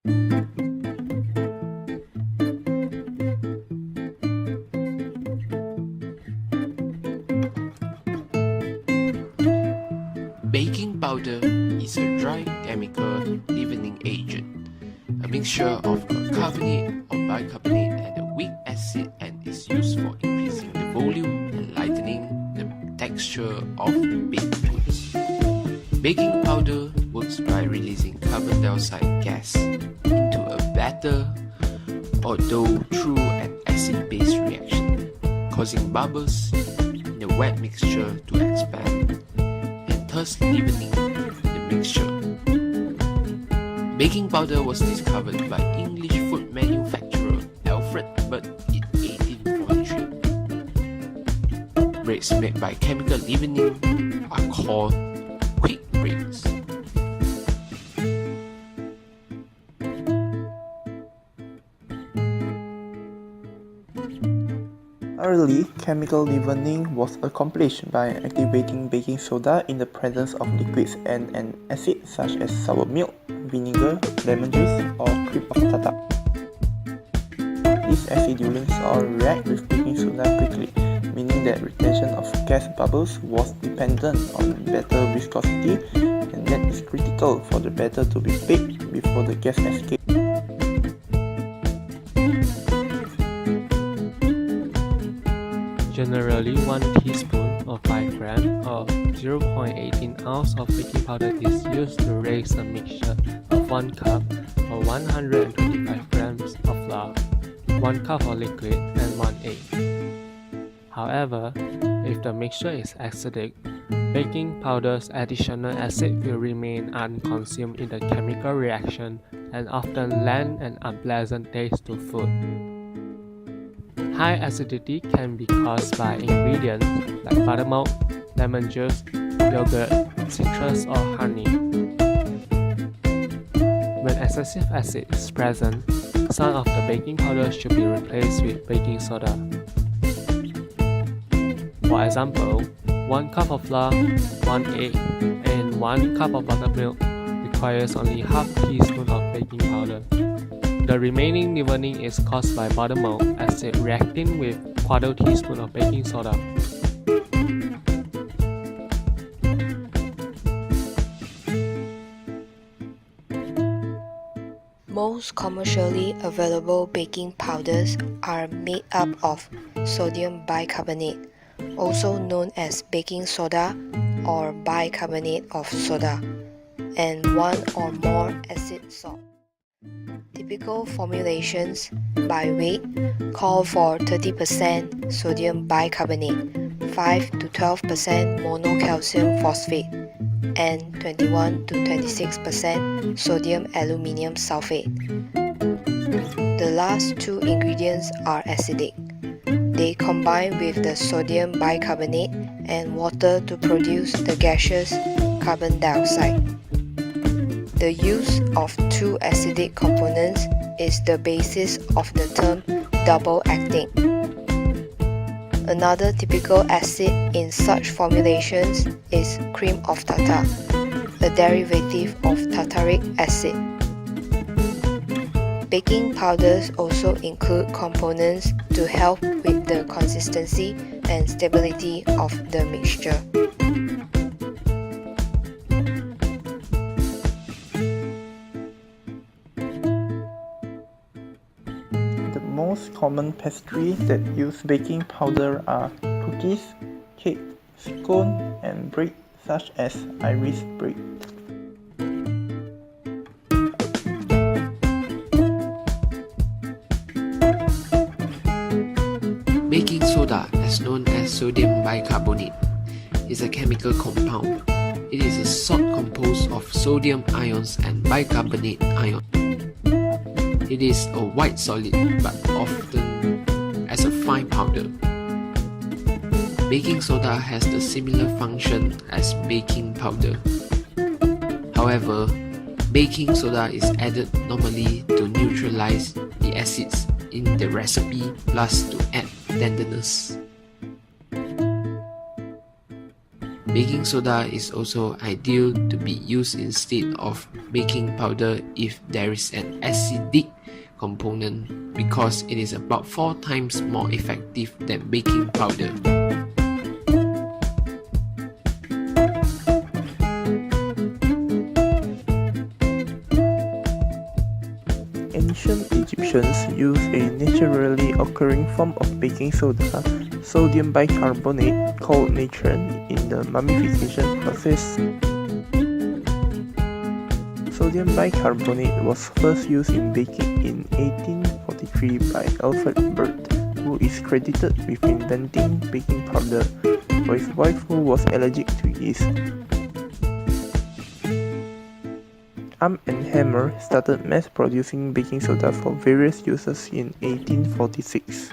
Baking powder is a dry chemical leavening agent, a mixture of a carbonate or bicarbonate and a weak acid, and is used for increasing the volume and lightening the texture of baked goods. Baking powder works by releasing carbon dioxide gas into a batter or dough through an acid-base reaction, causing bubbles in the wet mixture to expand, thus leavening the mixture. Baking powder was discovered by English food manufacturer Alfred Bird in 1843. Breads made by chemical leavening are called quick breads. Early chemical leavening was accomplished by activating baking soda in the presence of liquids and an acid such as sour milk, vinegar, lemon juice, or cream of tartar. These acidulants all react with baking soda quickly, meaning that retention of gas bubbles was dependent on batter viscosity, and that is critical for the batter to be baked before the gas escape. Generally, 1 teaspoon or 5 grams or 0.18 ounce of baking powder is used to raise a mixture of 1 cup or 125 grams of flour, 1 cup of liquid, and 1 egg. However, if the mixture is acidic, baking powder's additional acid will remain unconsumed in the chemical reaction and often lend an unpleasant taste to food. High acidity can be caused by ingredients like buttermilk, lemon juice, yogurt, citrus, or honey. When excessive acid is present, some of the baking powder should be replaced with baking soda. For example, 1 cup of flour, 1 egg, and 1 cup of buttermilk requires only half teaspoon of baking powder. The remaining leavening is caused by buttermilk acid reacting with 1/4 teaspoon of baking soda. Most commercially available baking powders are made up of sodium bicarbonate, also known as baking soda or bicarbonate of soda, and one or more acid salt. Typical formulations by weight call for 30% sodium bicarbonate, 5 to 12% monocalcium phosphate, and 21 to 26% sodium aluminium sulfate. The last two ingredients are acidic. They combine with the sodium bicarbonate and water to produce the gaseous carbon dioxide. The use of two acidic components is the basis of the term double acting. Another typical acid in such formulations is cream of tartar, a derivative of tartaric acid. Baking powders also include components to help with the consistency and stability of the mixture. The most common pastries that use baking powder are cookies, cake, scone, and bread such as Irish bread. Baking soda, as known as sodium bicarbonate, is a chemical compound. It is a salt composed of sodium ions and bicarbonate ions. It is a white solid, but often as a fine powder. Baking soda has the similar function as baking powder. However, baking soda is added normally to neutralize the acids in the recipe plus to add tenderness. Baking soda is also ideal to be used instead of baking powder if there is an acidic component, because it is about 4 times more effective than baking powder. Ancient Egyptians used a naturally occurring form of baking soda, sodium bicarbonate, called natron, in the mummification process. Sodium bicarbonate was first used in baking in 1843 by Alfred Bird, who is credited with inventing baking powder for his wife who was allergic to yeast. Arm & Hammer started mass-producing baking soda for various uses in 1846.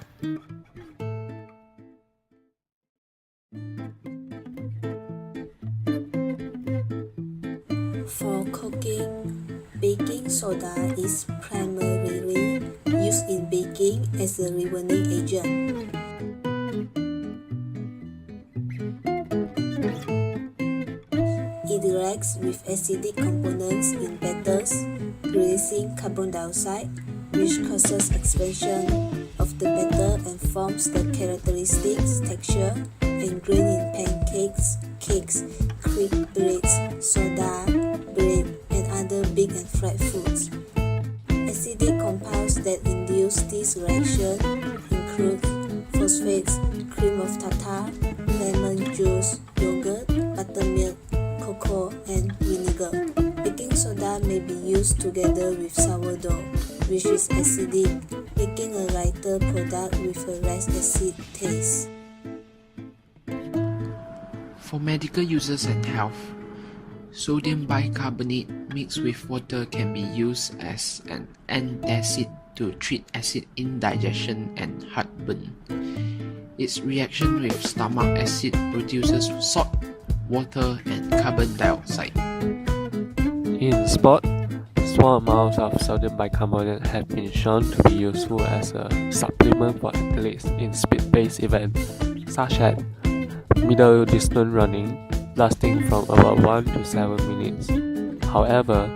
For cooking, baking soda is primarily used in baking as a leavening agent. It reacts with acidic components in batters, releasing carbon dioxide, which causes expansion of the batter and forms the characteristic texture and grain in pancakes, cakes, quick breads, soda, bread, and other baked and fried foods. Acidic compounds that induce this reaction include phosphates, cream of tartar, lemon juice, yogurt, buttermilk, cocoa, and vinegar. Baking soda may be used together with sourdough, which is acidic, making a lighter product with a less acid taste. For medical uses and health, sodium bicarbonate mixed with water can be used as an antacid to treat acid indigestion and heartburn. Its reaction with stomach acid produces salt, water, and carbon dioxide. In sport, small amounts of sodium bicarbonate have been shown to be useful as a supplement for athletes in speed-based events, such as middle distance running, lasting from about 1 to 7 minutes. However,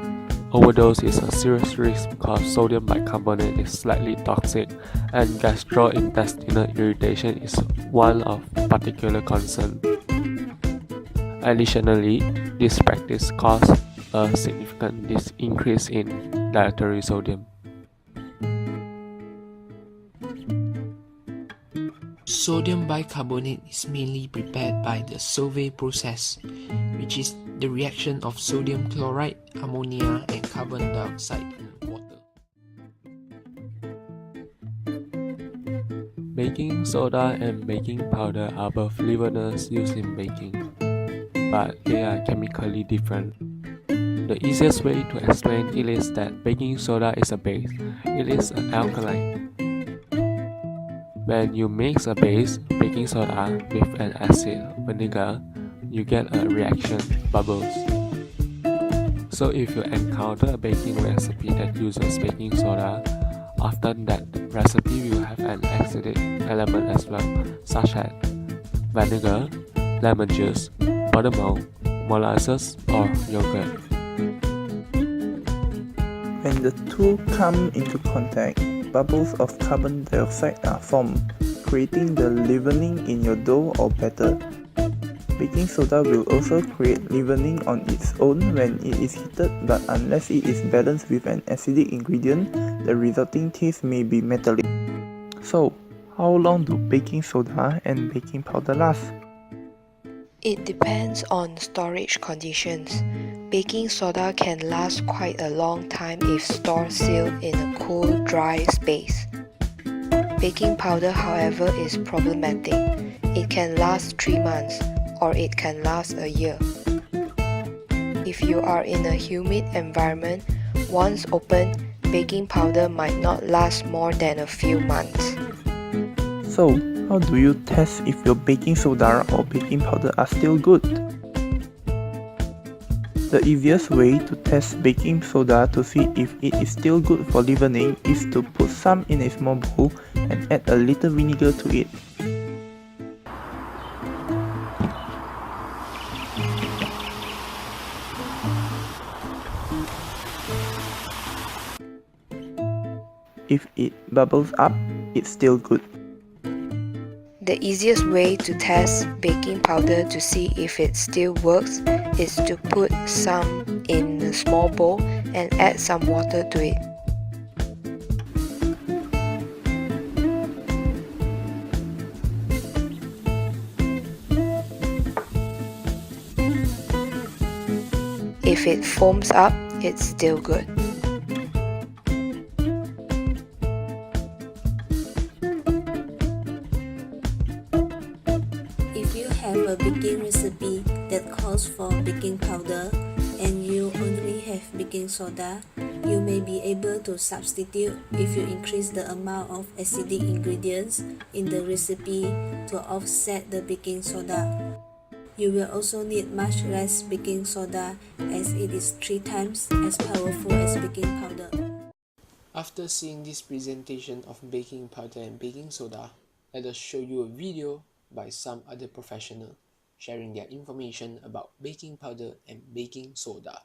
overdose is a serious risk because sodium bicarbonate is slightly toxic, and gastrointestinal irritation is one of particular concern. Additionally, this practice causes a significant increase in dietary sodium. Sodium bicarbonate is mainly prepared by the Solvay process, which is the reaction of sodium chloride, ammonia, and carbon dioxide in water. Baking soda and baking powder are both leaveners used in baking, but they are chemically different. The easiest way to explain it is that baking soda is a base. It is an alkaline. When you mix a base, baking soda, with an acid, vinegar, you get a reaction, bubbles. So if you encounter a baking recipe that uses baking soda, often that recipe will have an acidic element as well, such as vinegar, lemon juice, buttermilk, molasses, or yogurt. When the two come into contact, bubbles of carbon dioxide are formed, creating the leavening in your dough or batter. Baking soda will also create leavening on its own when it is heated, but unless it is balanced with an acidic ingredient, the resulting taste may be metallic. So, how long do baking soda and baking powder last? It depends on storage conditions. Baking soda can last quite a long time if stored sealed in a cool, dry space. Baking powder, however, is problematic. It can last 3 months, or it can last a year. If you are in a humid environment, once opened, baking powder might not last more than a few months. So, how do you test if your baking soda or baking powder are still good? The easiest way to test baking soda to see if it is still good for leavening is to put some in a small bowl and add a little vinegar to it. If it bubbles up, it's still good. The easiest way to test baking powder to see if it still works is to put some in a small bowl and add some water to it. If it foams up, it's still good. If you have a baking recipe that calls for baking powder and you only have baking soda, you may be able to substitute if you increase the amount of acidic ingredients in the recipe to offset the baking soda. You will also need much less baking soda as it is 3 times as powerful as baking powder. After seeing this presentation of baking powder and baking soda, let us show you a video by some other professional sharing their information about baking powder and baking soda.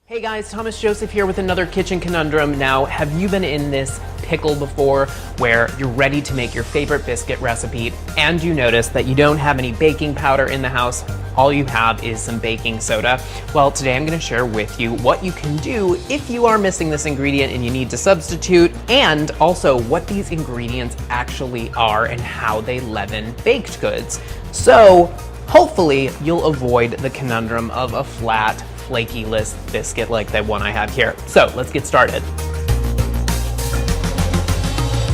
Hey guys, Thomas Joseph here with another kitchen conundrum. Now, have you been in this pickle before where you're ready to make your favorite biscuit recipe and you notice that you don't have any baking powder in the house? All you have is some baking soda. Well, today I'm going to share with you what you can do if you are missing this ingredient and you need to substitute, and also what these ingredients actually are and how they leaven baked goods. So, hopefully you'll avoid the conundrum of a flat, flaky-less biscuit like the one I have here. So let's get started.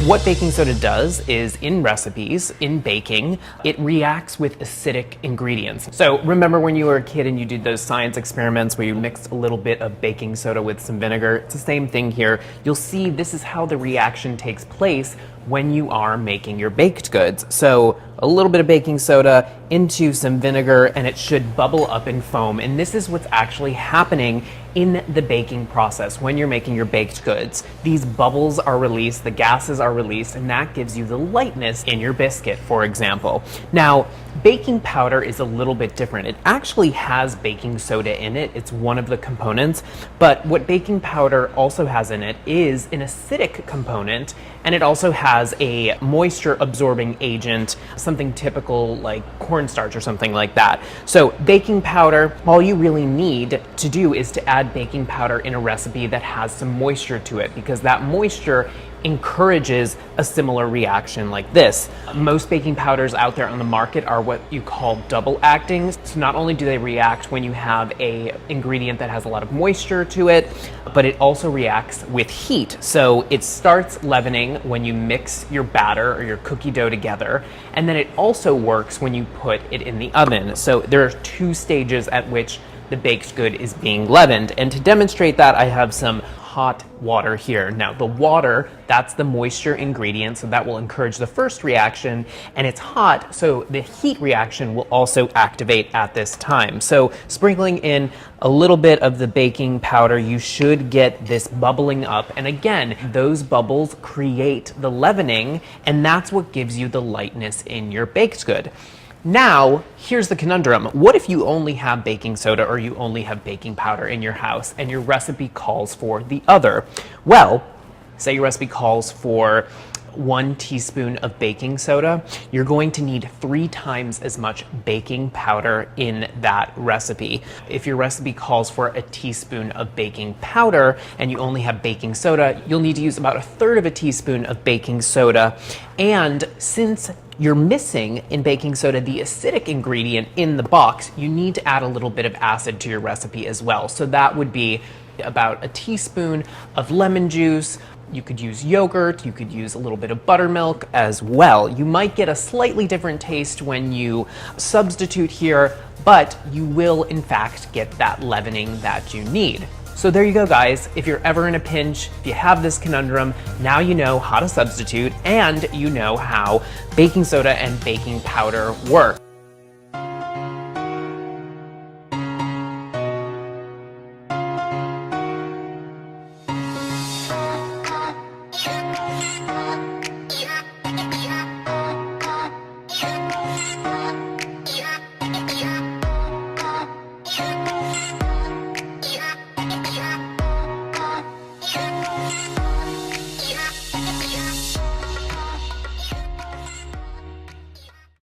What baking soda does is, in recipes, in baking, it reacts with acidic ingredients. So remember when you were a kid and you did those science experiments where you mixed a little bit of baking soda with some vinegar? It's the same thing here. You'll see this is how the reaction takes place when you are making your baked goods. So a little bit of baking soda into some vinegar and it should bubble up and foam. And this is what's actually happening in the baking process when you're making your baked goods. These bubbles are released, the gases are released, and that gives you the lightness in your biscuit, for example. Now, baking powder is a little bit different. It actually has baking soda in it. It's one of the components, but what baking powder also has in it is an acidic component, and it also has a moisture absorbing agent, something typical like cornstarch or something like that. So baking powder, all you really need to do is to add baking powder in a recipe that has some moisture to it, because that moisture encourages a similar reaction like this. Most baking powders out there on the market are what you call double acting. So not only do they react when you have a ingredient that has a lot of moisture to it, but it also reacts with heat. So it starts leavening when you mix your batter or your cookie dough together, and then it also works when you put it in the oven. So there are 2 stages at which the baked good is being leavened. And to demonstrate that, I have some hot water here. Now the water, that's the moisture ingredient, so that will encourage the first reaction, and it's hot, so the heat reaction will also activate at this time. So sprinkling in a little bit of the baking powder, you should get this bubbling up, and again, those bubbles create the leavening, and that's what gives you the lightness in your baked good. Now, here's the conundrum. What if you only have baking soda or you only have baking powder in your house and your recipe calls for the other? Well, say your recipe calls for 1 teaspoon of baking soda, you're going to need 3 times as much baking powder in that recipe. If your recipe calls for a teaspoon of baking powder and you only have baking soda, you'll need to use about 1/3 of a teaspoon of baking soda. And since you're missing in baking soda the acidic ingredient in the box, you need to add a little bit of acid to your recipe as well. So that would be about 1 teaspoon of lemon juice. You could use yogurt, you could use a little bit of buttermilk as well. You might get a slightly different taste when you substitute here, but you will in fact get that leavening that you need. So there you go, guys. If you're ever in a pinch, if you have this conundrum, now you know how to substitute and you know how baking soda and baking powder work.